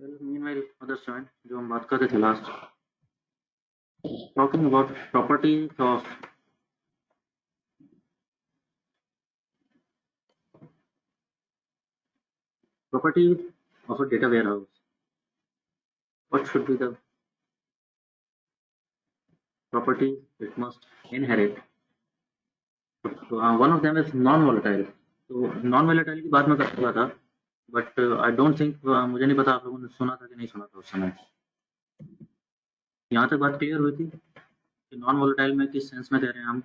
Well, meanwhile, others joined. जो हम बात कर रहे थे last, talking about property of a data warehouse. What should be the property it must inherit? One of them is non-volatile. तो non-volatile की बात मैं कर रहा था, बट आई डोंट थिंक, मुझे नहीं पता आप लोगों ने सुना था कि नहीं सुना था उस समय। यहाँ तक बात क्लियर हुई थी कि नॉन वोलेटाइल में किस सेंस में कह रहे हैं हम?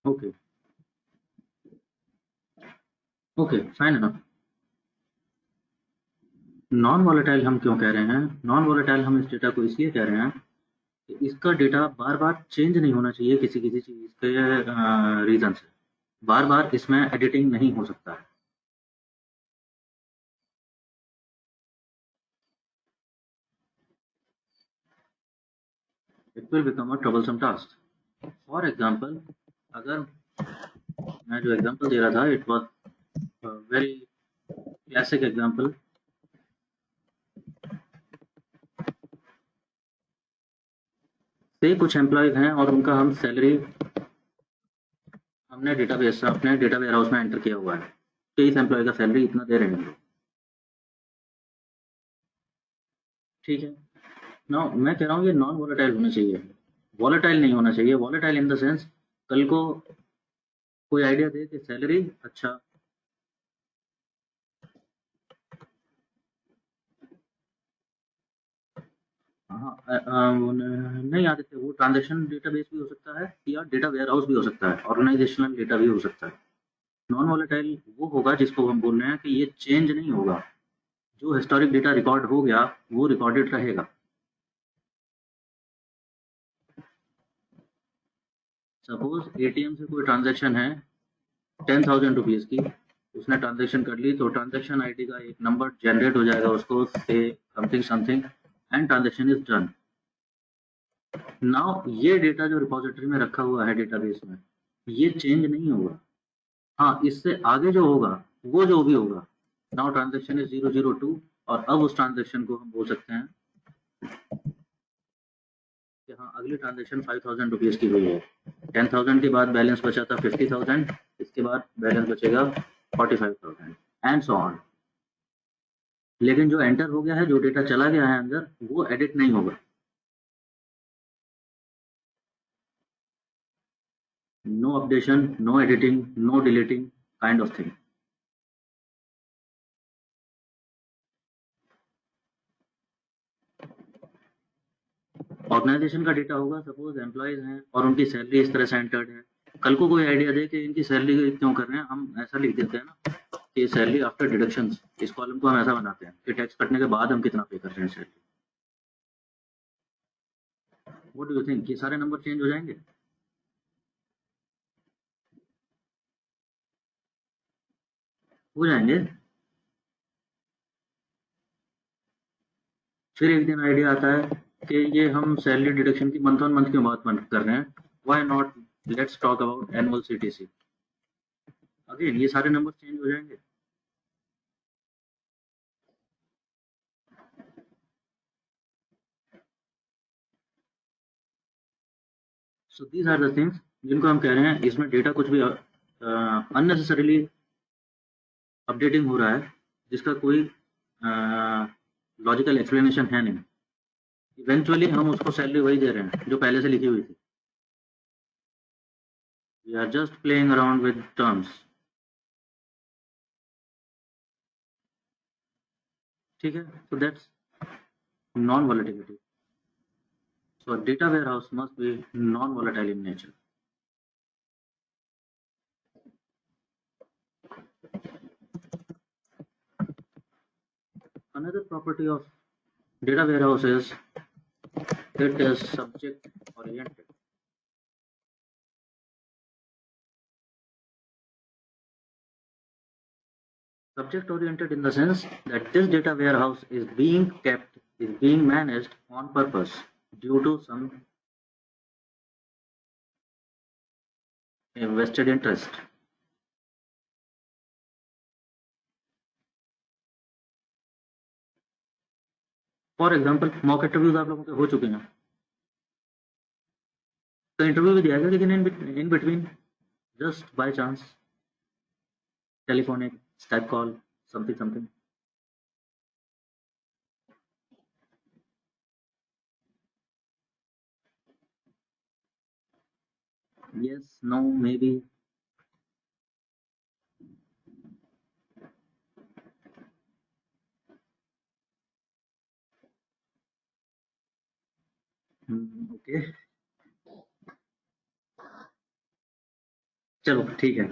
Okay okay, fine enough. Non volatile हम क्यों कह रहे हैं? नॉन वोलेटाइल हम इस डेटा को इसलिए कह रहे हैं कि इसका डेटा बार-बार चेंज नहीं होना चाहिए किसी-किसी चीज़ के रीज़न से। बार-बार इसमें एडिटिंग नहीं हो सकता है। It will become a troublesome task. For example, अगर मैं जो एग्ज़ाम्पल दे रहा था, it was very classic example. से कुछ एम्प्लॉइज़ हैं और उनका हम सैलरी हमने डेटाबेस अपने डेटा वेयरहाउस में एंटर किया हुआ है, तो इस एम्प्लॉय का सैलरी इतना दे रहे हैं। ठीक है। नाउ मैं कह रहा हूँ ये नॉन वोलेटाइल होना चाहिए, वोलेटाइल नहीं होना चाहिए। वोलेटाइल इन द सेंस, कल को कोई आइडिया दे कि सैलरी, अच्छा हाँ, नहीं आदित्य, वो ट्रांजैक्शन डेटाबेस भी हो सकता है या डेटा वेयरहाउस भी हो सकता है, ऑर्गेनाइजेशनल डेटा भी हो सकता है। नॉन वोलेटाइल वो होगा जिसको हम बोल रहे हैं कि ये चेंज नहीं होगा, जो हिस्टोरिक डेटा रिकॉर्ड हो गया वो रिकॉर्डेड रहेगा। सपोज एटीएम से कोई ट्रांजैक्शन है 10,000 रुपीज़ की, उसने ट्रांजैक्शन कर ली, तो ट्रांजैक्शन आईडी का एक नंबर जनरेट हो जाएगा उसको से something something, and transaction is done. Now ये डेटा जो रिपोजिटरी में रखा हुआ है डेटाबेस में, ये चेंज नहीं होगा। हाँ, इससे आगे जो होगा वो जो भी होगा, नाउ ट्रांजैक्शन इज 002, और अब उस ट्रांजैक्शन को हम बोल सकते हैं कि हाँ, अगली ट्रांजैक्शन 5,000 रुपीज़ की हुई है। 10,000 के बाद बैलेंस बचा था 50,000, इसके बाद बैलेंस बचेगा 45,000, एंड सो ऑन। लेकिन जो एंटर हो गया है, जो डेटा चला गया है अंदर, वो एडिट नहीं होगा। No updation, no editing, no deleting kind of thing. Organization का डेटा होगा, सपोज एम्प्लॉयज हैं और उनकी सैलरी इस तरह से एंटर्ड है। कल को कोई आइडिया दे कि इनकी सैलरी क्यों कर रहे हैं, हम ऐसा लिख देते हैं ना कि सैलरी आफ्टर डिडक्शन। इस कॉलम को हम ऐसा बनाते हैं कि टैक्स कटने के बाद हम कितना पे कर रहे हैं salary. What do you think, ये सारे नंबर चेंज हो जाएंगे? हो जाएंगे। फिर एक दिन आइडिया आता है कि ये हम सैलरी डिडक्शन की मंथ ऑन मंथ क्यों बात बंद कर रहे हैं, why not let's talk about annual CTC. Again ये सारे नंबर चेंज हो जाएंगे। So these are the things जिनको हम कह रहे हैं इसमें डेटा कुछ भी अननेसेसरीली अपडेटिंग हो रहा है, जिसका कोई लॉजिकल एक्सप्लेनेशन है नहीं। इवेंचुअली हम उसको सैलरी वही दे रहे हैं जो पहले से लिखी हुई थी। We are just playing around with terms. ठीक है, so that's non-volatility. So a data warehouse must be non-volatile in nature. Another property of data warehouse is it is subject oriented. Subject oriented in the sense that this data warehouse is being kept, is being managed on purpose due to some vested interest. For example mock interviews आप लोगों के हो चुके हैं, तो interview भी दिया गया, लेकिन in between just by chance telephonic Skype call something something. Yes, no, maybe. Okay. चलो ठीक है.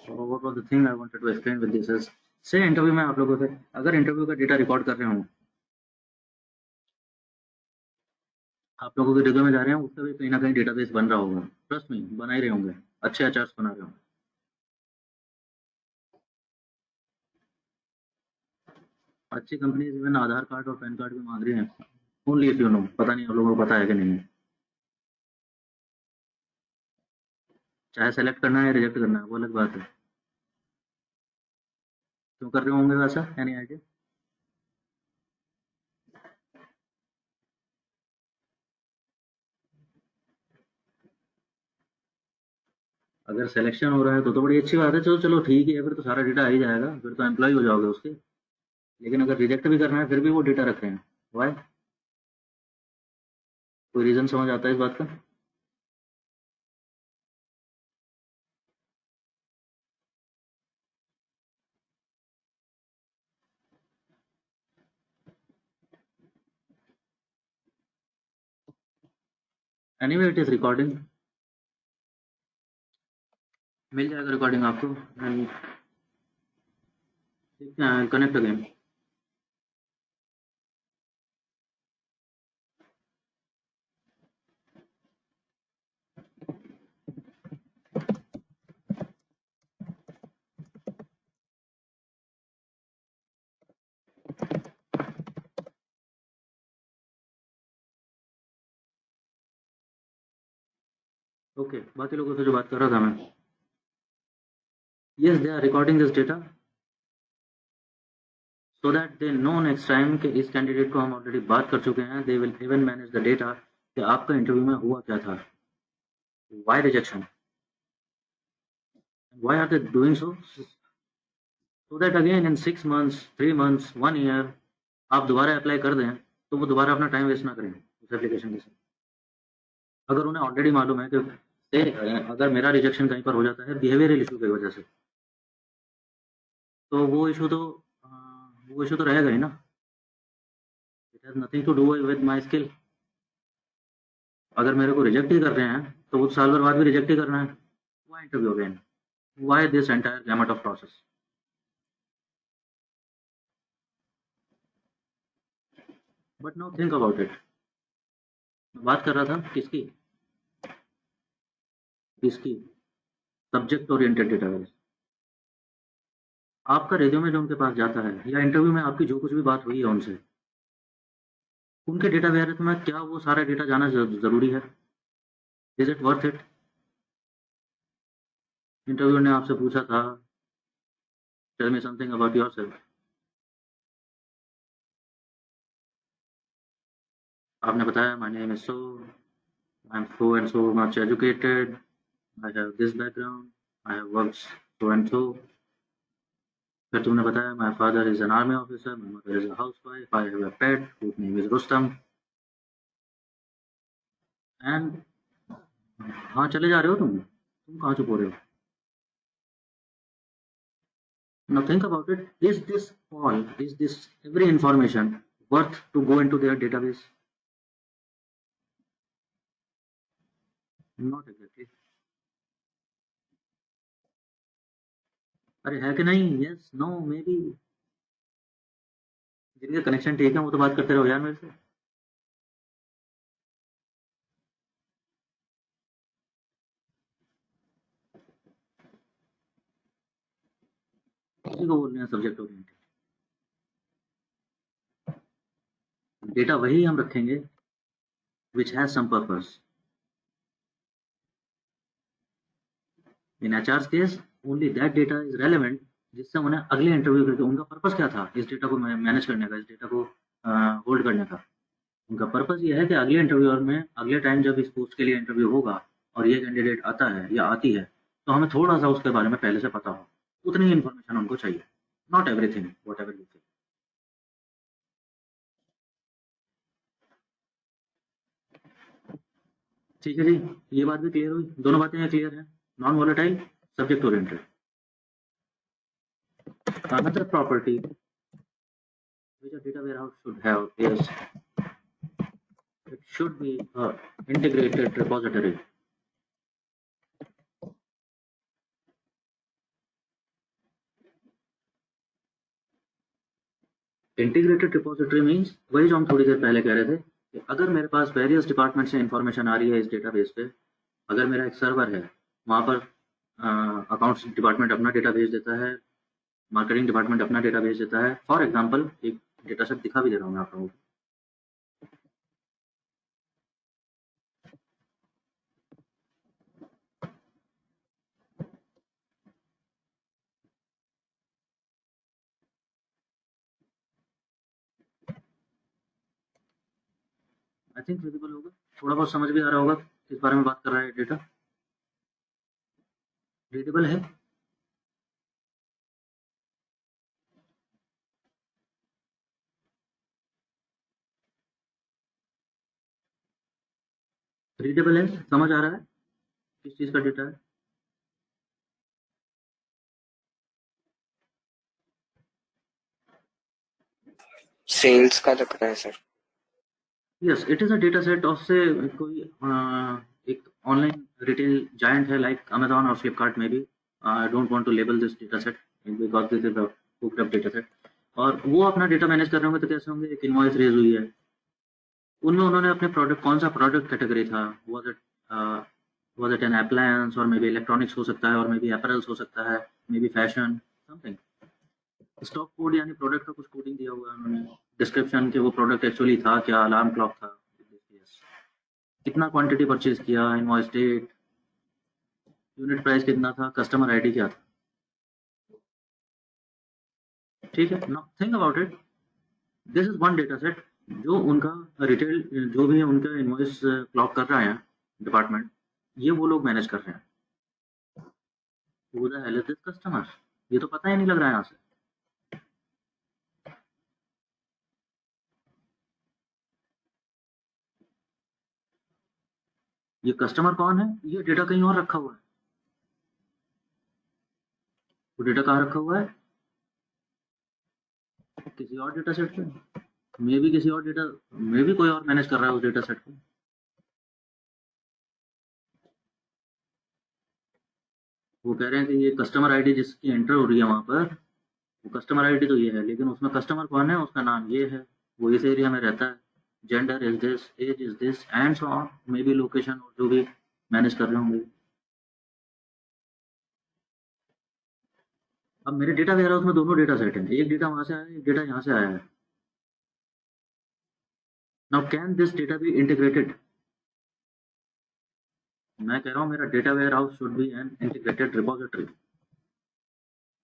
What was the thing I wanted to explain with this is, say interview में आप लोगों से अगर इंटरव्यू का डेटा रिकॉर्ड कर रहे हो, आप लोगों के रिज्यूमे में जा रहे हैं, उसका भी कहीं ना कहीं डेटाबेस बन रहा होगा. ट्रस्ट में बना ही रहे होंगे, अच्छे एचआर्स बना रहे होंगे. अच्छी कंपनी इवन आधार कार्ड और पैन कार्ड भी मांग रही हैं. ओनली इफ यू नो, पता नहीं आप लोगों को पता है कि नहीं. चाहे सेलेक्ट करना है या रिजेक्ट करना है वो अलग बात है. क्यों कर रहे होंगे वैसा, एनी आइडिया? अगर सिलेक्शन हो रहा है तो बड़ी अच्छी बात है. चलो चलो ठीक है, फिर तो सारा डेटा आ ही जाएगा, फिर तो एम्प्लॉय हो जाओगे उसके. लेकिन अगर रिजेक्ट भी करना है फिर भी वो डेटा रख रहे हैं, वाई? कोई रीजन समझ आता है इस बात का? एनीवे इट इज रिकॉर्डिंग, मिल जाएगा रिकॉर्डिंग आपको. And connect again. ओके, बाकी लोगों से जो बात कर रहा था मैं, yes they are recording this data so that they know next time कि इस कैंडिडेट को हम ऑलरेडी बात कर चुके हैं. They will even manage the data कि आपका इंटरव्यू में हुआ क्या था, why rejection, why are they doing so, so that again in 6 months, 3 months, 1 year आप दोबारा अप्लाई कर दें तो वो दोबारा अपना टाइम वेस्ट ना करें उस एप्लीकेशन के साथ. अगर उन्हें ऑलरेडी मालूम है कि अगर मेरा रिजेक्शन कहीं पर हो जाता है बिहेवियरल इशू की वजह से, तो वो इशू तो रहेगा ही ना. It has nothing to do with my skill. अगर मेरे को रिजेक्ट ही कर रहे हैं तो वो साल भर बाद भी रिजेक्ट ही करना है. Why interview again, why this entire gamut of process. But now think about it. बात कर रहा था किसकी, किसकी? Subject oriented database. आपका रिज्यूमे जो उनके पास जाता है या इंटरव्यू में आपकी जो कुछ भी बात हुई है उनसे, उनके डेटा बेयर में क्या वो सारा डेटा जाना ज़रूरी है? Is it worth it? Interview ने आपसे पूछा था, tell me something about yourself. आपने बताया my name is so, I am so and so much educated, I have this background, I have worked so and so. फिर तुमने बताया my father is an army officer, my mother is a housewife, I have a pet whose name is Rustam. And हाँ, चले जा रहे हो तुम कहाँ चुप हो रहे हो? Now think about it. Is this all, is this every information worth to go into their database? Not exactly. अरे है कि नहीं? Yes, no, maybe. जिनके कनेक्शन ठीक है वो तो बात करते रहो यार मेरे से. उसी को बोल रहे हैं सब्जेक्ट ओरिएंटेड। डेटा वही हम रखेंगे which has some purpose. In HR's case, only that data is relevant जिससे उन्हें अगले इंटरव्यू करके उनका पर्पस क्या था इस डेटा को मैनेज करने का, इस डेटा को होल्ड करने का। उनका पर्पस ये है कि अगले इंटरव्यूअर में अगले टाइम जब इस पोस्ट के लिए इंटरव्यू होगा और ये कैंडिडेट आता है या आती है तो हमें थोड़ा सा उसके बारे में पहले से पता हो, उतनी ही इन्फॉर्मेशन उनको चाहिए, not everything what ever you think. ठीक है जी, ये बात भी क्लियर हुई, दोनों बातें क्लियर हैं। Non volatile, subject oriented. Another property which a data warehouse should have is it should be a integrated repository. Integrated repository means वही जो हम थोड़ी देर पहले कह रहे थे कि अगर मेरे पास वेरियस डिपार्टमेंट से इंफॉर्मेशन आ रही है इस डेटाबेस पे, अगर मेरा एक सर्वर है वहाँ पर अकाउंट्स डिपार्टमेंट अपना डेटा भेज देता है, मार्केटिंग डिपार्टमेंट अपना डेटा भेज देता है। फॉर एग्जांपल एक डेटा सेट दिखा भी दे रहा हूँ मैं आप लोगों को। आई थिंक विजिबल होगा, थोड़ा बहुत समझ भी आ रहा होगा किस बारे में बात कर रहा है डेटा। रीडेबल है, रीडेबल है, समझ आ रहा है किस चीज़ का डेटा है। सेल्स का लग रहा है sir. Yes, it is a data set of से कोई एक ऑनलाइन रिटेल जायंट है लाइक अमेजॉन और फ्लिपकार्ट में भी। I don't want to label this data set because this is a hooked up data set. और वो अपना डेटा मैनेज कर रहे होंगे तो कैसे होंगे, एक इनवॉइस रेज हुई है, उनमें उन्होंने अपने प्रोडक्ट, कौन सा प्रोडक्ट कैटेगरी था, वाज इट एन अप्लायंस और मे बी इलेक्ट्रॉनिक्स हो सकता है और मे बी अपैरल्स हो सकता है, may be fashion something. Stock code यानी प्रोडक्ट का कुछ कोडिंग दिया हुआ है उन्होंने, डिस्क्रिप्शन के वो प्रोडक्ट एक्चुअली था क्या, अलार्म क्लॉक था, कितना क्वांटिटी परचेज किया, इनवॉइस डेट, यूनिट प्राइस कितना था, कस्टमर आईडी क्या था। ठीक है, now think about it, this is one data set जो उनका रिटेल, जो भी उनका इनवॉइस क्लॉक कर रहा है डिपार्टमेंट, ये वो लोग मैनेज कर रहे हैं। Who the hell is this customer? ये तो पता ही नहीं लग रहा है यहाँ से। ये कस्टमर कौन है, ये डेटा कहीं और रखा हुआ है। वो डेटा कहाँ रखा हुआ है, किसी और डेटा सेट पे, मे भी किसी और डेटा, मे भी कोई और मैनेज कर रहा है उस डेटा सेट को। वो कह रहे हैं कि ये कस्टमर आईडी जिसकी एंटर हो रही है वहाँ पर, वो कस्टमर आईडी तो ये है, लेकिन उसमें कस्टमर कौन है, उसका नाम ये है, वो इस एरिया में रहता है, gender is this, age is this and so on, may be location और जो भी मैनेज कर रहे होंगे। अब मेरे डेटा वेयरहाउस में दोनों डेटा सेट हैं, एक डेटा वहाँ से आया है, एक डेटा यहाँ से आया है। Now can this data be integrated? मैं कह रहा हूँ मेरा data warehouse should be an integrated repository.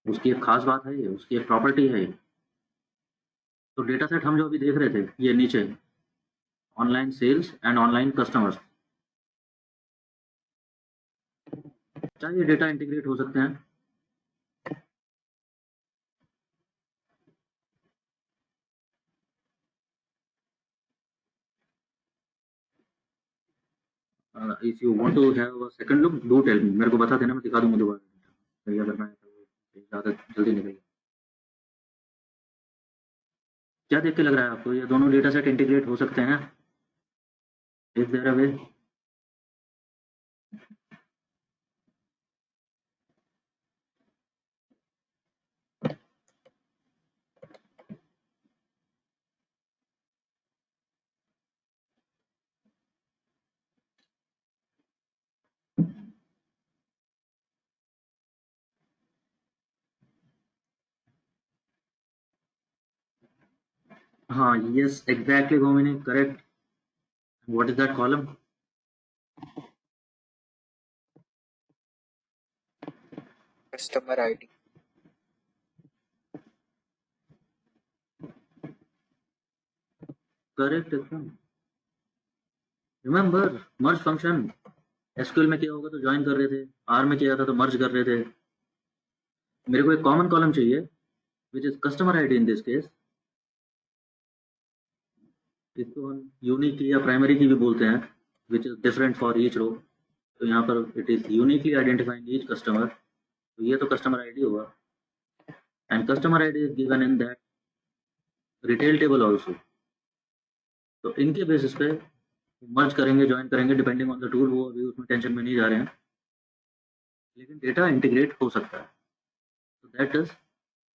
उसकी एक खास बात है ये, उसकी एक प्रॉपर्टी है ये। तो डेटा सेट हम जो अभी देख रहे थे ये नीचे, online sales and online customers, क्या ये डेटा इंटीग्रेट हो सकते हैं? If you want to have a second look do tell me, मेरे को बता देना, मैं दिखा दूंगा दोबारा डेटा, अगर मैं ज़्यादा जल्दी नहीं गई। क्या देख के लग रहा है आपको ये दोनों डेटा सेट इंटीग्रेट हो सकते हैं? इज देयर अ वे? हाँ, yes, exactly, Gomini, correct. What is that column? Customer ID. Correct एकदम. Remember, merge function. SQL में किया होगा तो ज्वाइन कर रहे थे, R में किया था तो मर्ज कर रहे थे. मेरे को एक कॉमन कॉलम चाहिए which is customer ID in this case. इसको हम यूनिक की या प्राइमरी की भी बोलते हैं, which is different for each row. तो यहाँ पर it is uniquely identifying each customer. तो ये तो customer ID होगा, and customer ID is given in that retail table also. तो इनके बेसिस पे मर्ज करेंगे, ज्वाइन करेंगे, डिपेंडिंग ऑन द टूल. वो अभी उसमें टेंशन में नहीं जा रहे हैं, लेकिन डेटा इंटीग्रेट हो सकता है. तो that is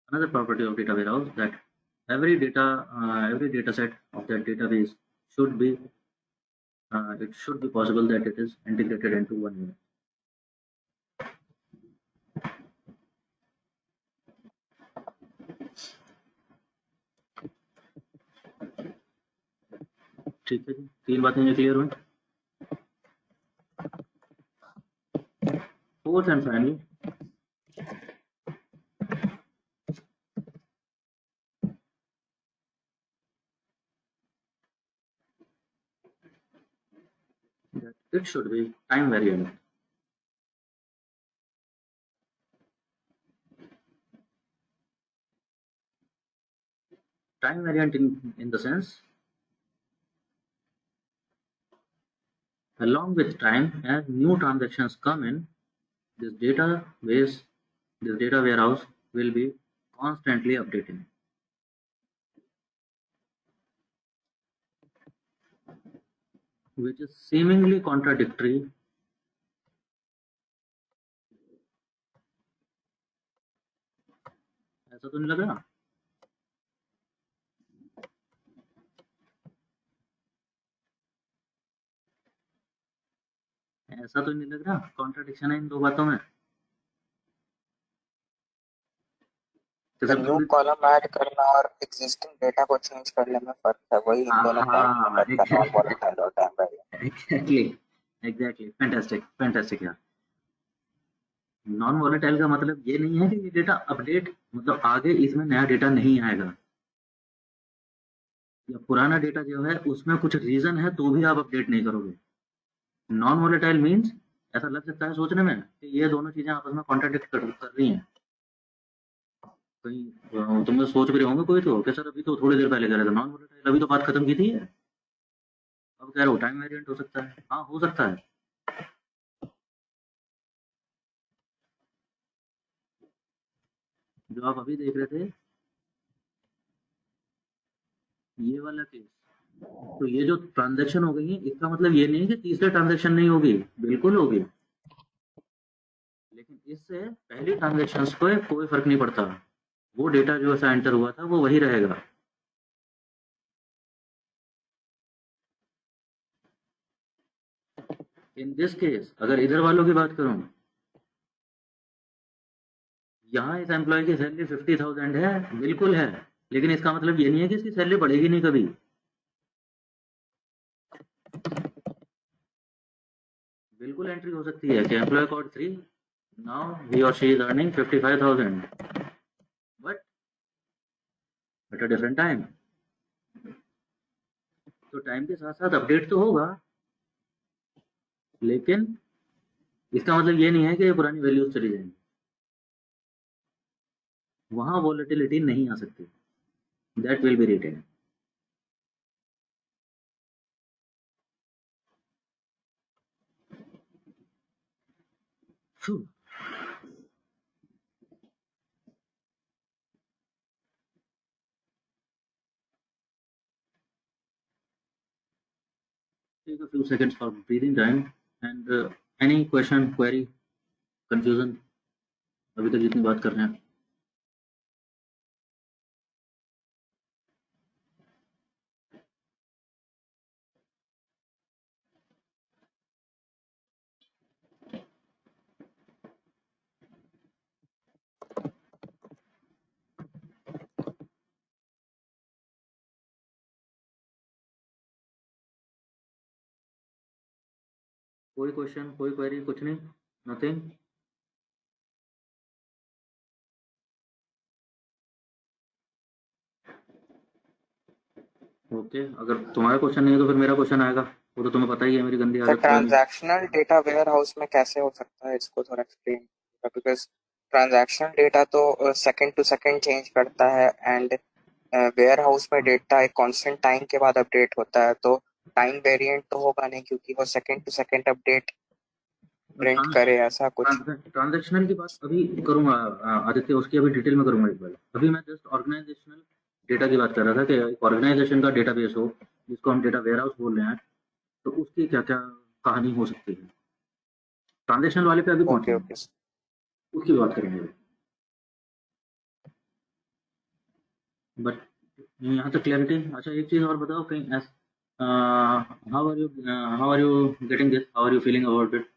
another property of data warehouse, that every data set of that database should be it should be possible that it is integrated into one unit. ठीक है जी, 3 बातें ये क्लियर हुई. Fourth and finally, that it should be time variant. Time variant in the sense, along with time, as new transactions come in, this database, this data warehouse will be constantly updating, which is seemingly contradictory. ऐसा तो नहीं लग रहा? ऐसा तो नहीं लग रहा कॉन्ट्रडिक्शन है इन दो बातों में? तो सब न्यू कॉलम ऐड करना और एग्जिस्टिंग डेटा को चेंज करने में फर्क है, वही इन दोनों पॉइंट में हाँ, फर्क है, नॉन वोलेटाइल और time variant. Exactly, exactly, fantastic, fantastic यार. नॉन वोलेटाइल का मतलब ये नहीं है कि ये डेटा अपडेट, मतलब आगे इसमें नया डेटा नहीं आएगा, या पुराना डेटा जो है उसमें कुछ रीजन है तो भी आप अपडेट नहीं करोगे. नॉन वोलेटाइल मीन्स, ऐसा लग सकता है सोचने में कि ये दोनों चीजें आपस में कॉन्ट्राडिक्ट कर रही हैं. कहीं तुम लोग सोच भी रहे होंगे कोई तो कि सर अभी तो थोड़ी देर पहले कह रहे थे नॉन वोलेटाइल, अभी तो बात खत्म की थी है, अब कह रहे हो टाइम वेरिएंट हो सकता है. हाँ, हो सकता है. जो आप अभी देख रहे थे ये वाला केस, तो ये जो ट्रांजैक्शन हो गई है इसका मतलब ये नहीं है कि तीसरे ट्रांजैक्शन नहीं होगी, बिल्कुल होगी, लेकिन इससे पहली ट्रांजैक्शन को कोई फर्क नहीं पड़ता. वो डेटा जो ऐसा एंटर हुआ था वो वही रहेगा. इन दिस केस अगर इधर वालों की बात करूं, यहाँ इस एम्प्लॉय की सैलरी 50,000 है, बिल्कुल है, लेकिन इसका मतलब ये नहीं है कि इसकी सैलरी बढ़ेगी नहीं कभी. बिल्कुल एंट्री हो सकती है कि एम्प्लॉय कोड 3, नाउ ही और she is earning 55,000, but at a different time. तो टाइम के साथ साथ अपडेट तो होगा, लेकिन इसका मतलब ये नहीं है कि ये पुरानी वैल्यूज चली जाएंगी, वहां वॉलेटिलिटी नहीं आ सकती, that will be written. Take a few seconds for breathing time, and any question, query, confusion अभी तक जितनी बात कर रहे हैं. कोई क्वेश्चन, कोई क्वेरी, कुछ नहीं, नथिंग? ओके, अगर तुम्हारा क्वेश्चन नहीं है तो फिर मेरा क्वेश्चन आएगा। वो तो तुम्हें पता ही है, मेरी गंदी तो आदत कोई नहीं। ट्रांजैक्शनल डेटा वेयर हाउस में कैसे हो सकता है, इसको थोड़ा एक्सप्लेन, बिकॉज ट्रांजैक्शनल डेटा तो सेकंड टू सेकंड चेंज करता है, एंड वेयर हाउस में डेटा एक कांस्टेंट टाइम के बाद अपडेट होता है, तो टाइम वेरिएंट तो होगा नहीं क्योंकि वो second to second update print करे, ऐसा कुछ। ट्रांजैक्शनल की बात अभी करूंगा आदित्य, उसकी अभी डिटेल में करूंगा एक बार। अभी मैं जस्ट ऑर्गेनाइजेशनल डेटा की बात कर रहा था कि एक ऑर्गेनाइजेशन का डेटाबेस हो जिसको हम डेटा वेयर हाउस बोल रहे हैं, तो उसकी क्या क्या कहानी हो सकती है। ट्रांजैक्शनल वाले पे अभी ओके पहुंचेंगे, ओके। उसकी बात करेंगे। बट यहाँ तक क्लैरिटी। अच्छा, एक चीज़ और बताओ, कहीं as how are you getting this, how are you feeling about it?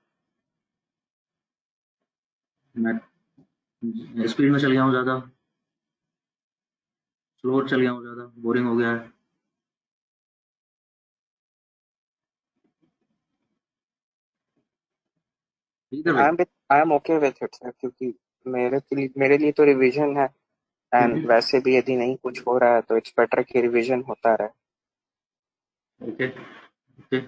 मैं स्पीड में चल गया हूँ ज़्यादा, स्लो चल गया हूँ ज़्यादा, बोरिंग हो गया है? इधर वे। I am okay with it sir, क्योंकि मेरे लिए तो रिवीजन है, एंड वैसे भी यदि नहीं कुछ हो रहा है तो इट्स बेटर कि रिवीजन होता रहे। Okay okay.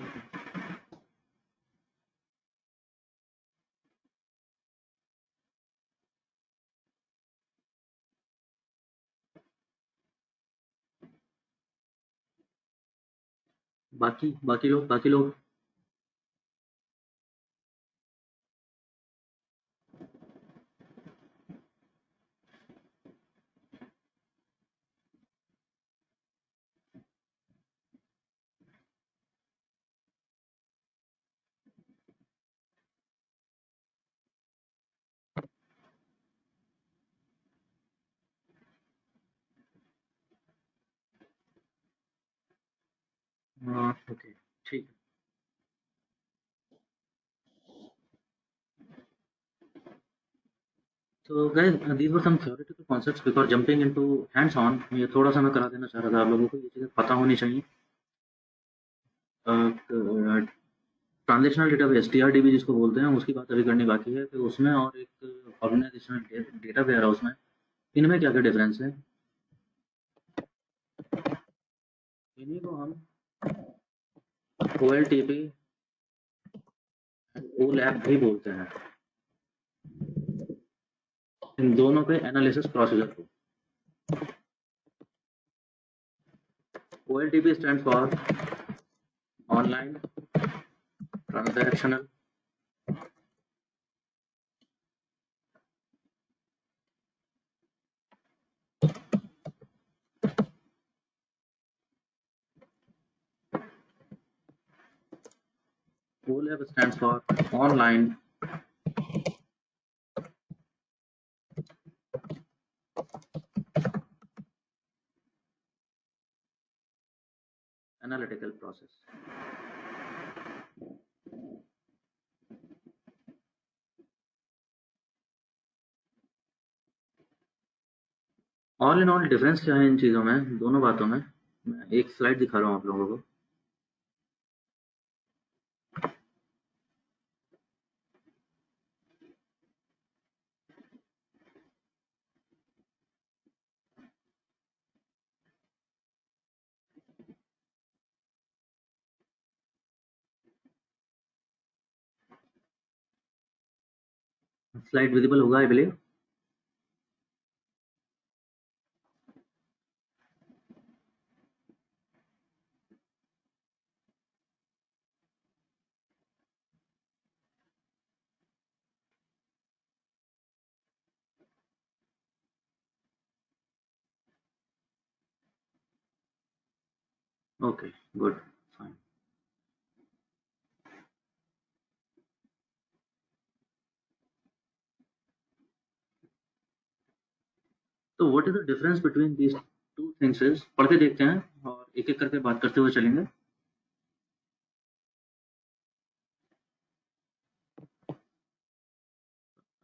बाकी लोग ओके, ठीक है। तो guys, these were some theoretical concepts before jumping into hands on. ये थोड़ा-सा मैं करा देना चाह रहा था आप लोगों को, ये चीज़ें पता होनी चाहिए। ट्रांज़ैक्शनल डेटाबेस टीआरडीबी जिसको बोलते हैं, उसकी बात अभी करनी बाकी है कि उसमें और एक ऑर्गेनाइजेशनल डेटा वेयरहाउस में, इनमें क्या-क्या डिफरेंस है? इन्हीं को हम ओएलटीपी एंड ओलैप भी बोलते हैं, इन दोनों के एनालिसिस प्रोसीजर को। OLTP stands for online transactional OLAP stands for Online Analytical Process। All in all difference क्या है इन चीज़ों में, दोनों बातों में? मैं एक स्लाइड दिखा रहा हूँ आप लोगों को। स्लाइड विजिबल होगा I believe. Okay, good, fine. तो what is the difference between these two things is, पढ़ के देखते हैं और एक एक करके बात करते हुए चलेंगे।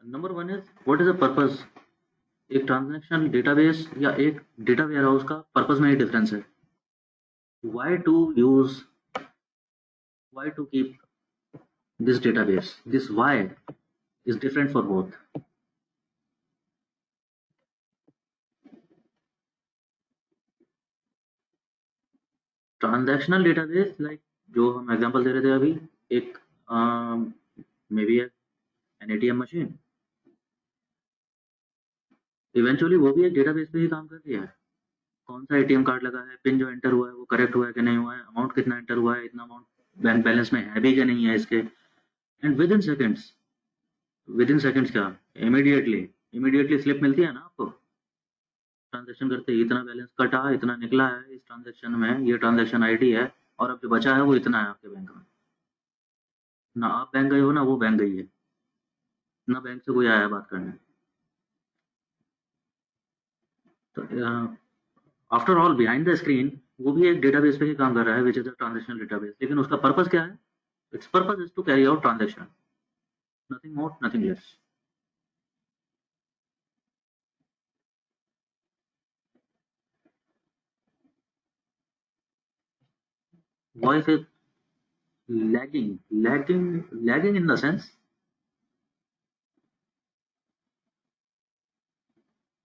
Number one is what is the purpose. एक ट्रांजैक्शनल डेटाबेस या एक डेटा वेयरहाउस का पर्पस में ही डिफरेंस है। Why to use, why to keep this database. This Y is different for both. Transactional database like जो हम एग्जांपल दे रहे थे अभी, एक maybe an ATM machine, eventually वो भी एक डेटाबेस पे ही काम कर रही है। कौन सा एटीएम कार्ड लगा है, पिन जो एंटर हुआ है वो करेक्ट हुआ है कि नहीं हुआ है, अमाउंट कितना एंटर हुआ है, इतना अमाउंट बैंक बैलेंस में है भी कि नहीं है इसके, एंड विद इन सेकेंड्स क्या, इमीडिएटली स्लिप मिलती है ना आपको ट्रांजैक्शन करते ही, इतना बैलेंस कटा, इतना निकला है इस ट्रांजैक्शन में, ये ट्रांजैक्शन आईडी है, और अब जो बचा है वो इतना है आपके बैंक में। ना आप बैंक गए हो ना वो बैंक गई है, ना बैंक से कोई आया है बात करने। तो after all behind the screen वो भी एक डेटाबेस पे ही काम कर रहा है, which is a transactional database, लेकिन उसका पर्पस क्या है? Its purpose is to carry out transaction, nothing more nothing less. Voice is lagging in the sense,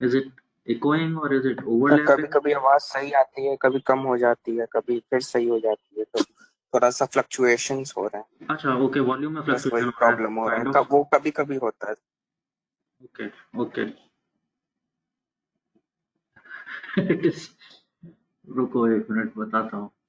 is it echoing or is it कभी overlapping? कभी आवाज सही आती है, कभी कम हो जाती है, कभी फिर सही हो जाती है, तो थोड़ा सा फ्लक्चुएशंस हो रहे हैं, अच्छा, ओके, वॉल्यूम में बस वही फ्लक्चुएशन हो रहा है, प्रॉब्लम हो रहा काइंड है, ऑफ। वो कभी कभी होता है। Okay, okay. इट इज, रुको एक मिनट बताता हूँ।